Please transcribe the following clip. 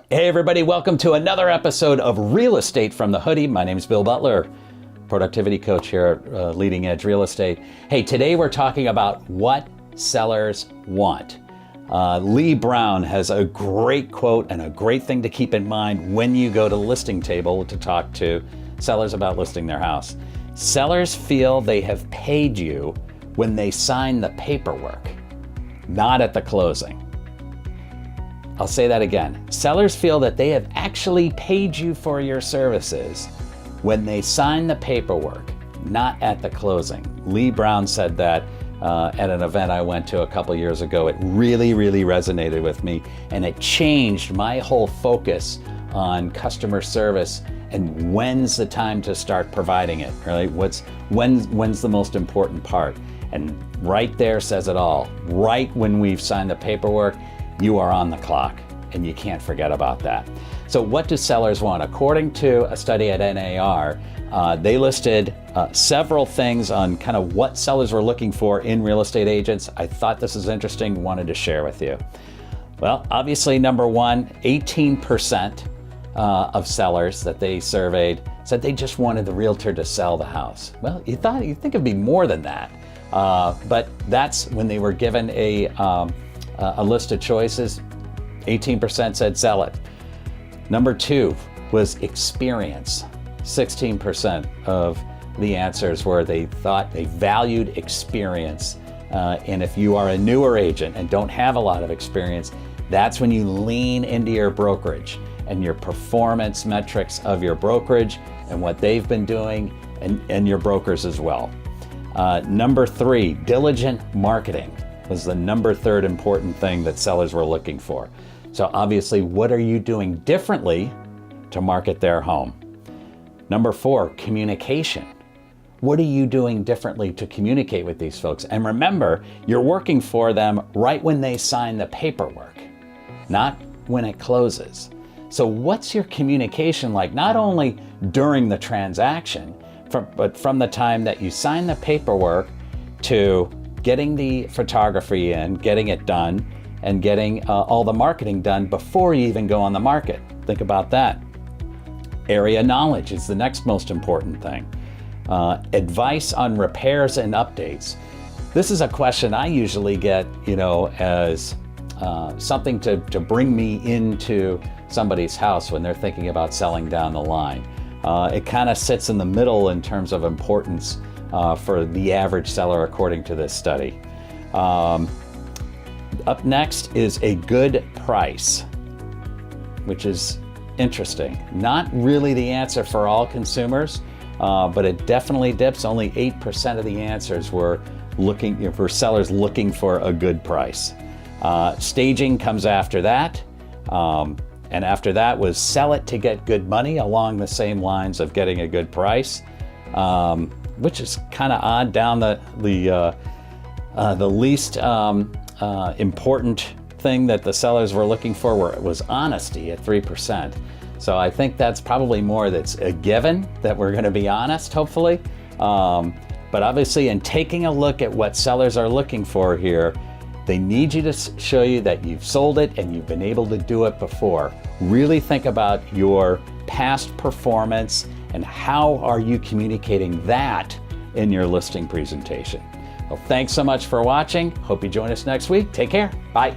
Hey everybody, welcome to another episode of Real Estate from the Hoodie. My name is Bill Butler, productivity coach here at Leading Edge Real Estate. Hey, today we're talking about what sellers want. Lee Brown has a great quote and a great thing to keep in mind when you go to the listing table to talk to sellers about listing their house. Sellers feel they have paid you when they sign the paperwork, not at the closing. I'll say that again. Sellers feel that they have actually paid you for your services when they sign the paperwork, not at the closing. Lee Brown said that at an event I went to a couple years ago. It really resonated with me, and it changed my whole focus on customer service and when's the time to start providing it, right? When's the most important part? And right there says it all. Right when we've signed the paperwork, you are on the clock, and you can't forget about that. So what do sellers want? According to a study at NAR, they listed several things on kind of what sellers were looking for in real estate agents. I thought this was interesting, wanted to share with you. Well, obviously, number one, 18% of sellers that they surveyed said they just wanted the realtor to sell the house. Well, you'd think it'd be more than that, but that's when they were given a list of choices, 18% said sell it. Number two was experience. 16% of the answers were they thought they valued experience. And if you are a newer agent and don't have a lot of experience, that's when you lean into your brokerage and your performance metrics of your brokerage and what they've been doing and your brokers as well. Number three, diligent marketing was the number third important thing that sellers were looking for. So obviously, what are you doing differently to market their home? Number four, communication. What are you doing differently to communicate with these folks? And remember, you're working for them right when they sign the paperwork, not when it closes. So what's your communication like, not only during the transaction, but from the time that you sign the paperwork to getting the photography in, getting it done, and getting all the marketing done before you even go on the market. Think about that. Area knowledge is the next most important thing. Advice on repairs and updates. This is a question I usually get, as something to bring me into somebody's house when they're thinking about selling down the line. It kind of sits in the middle in terms of importance for the average seller, according to this study. Up next is a good price, which is interesting. Not really the answer for all consumers, but it definitely dips. Only 8% of the answers were looking for sellers looking for a good price. Staging comes after that. And after that was sell it to get good money, along the same lines of getting a good price. Which is kind of odd. Down the least important thing that the sellers were looking for was honesty at 3%. So I think that's probably more that's a given that we're going to be honest, hopefully. But obviously, in taking a look at what sellers are looking for here, they need you to show you that you've sold it and you've been able to do it before. Really think about your past performance and how are you communicating that in your listing presentation. Well, thanks so much for watching. Hope you join us next week. Take care. Bye.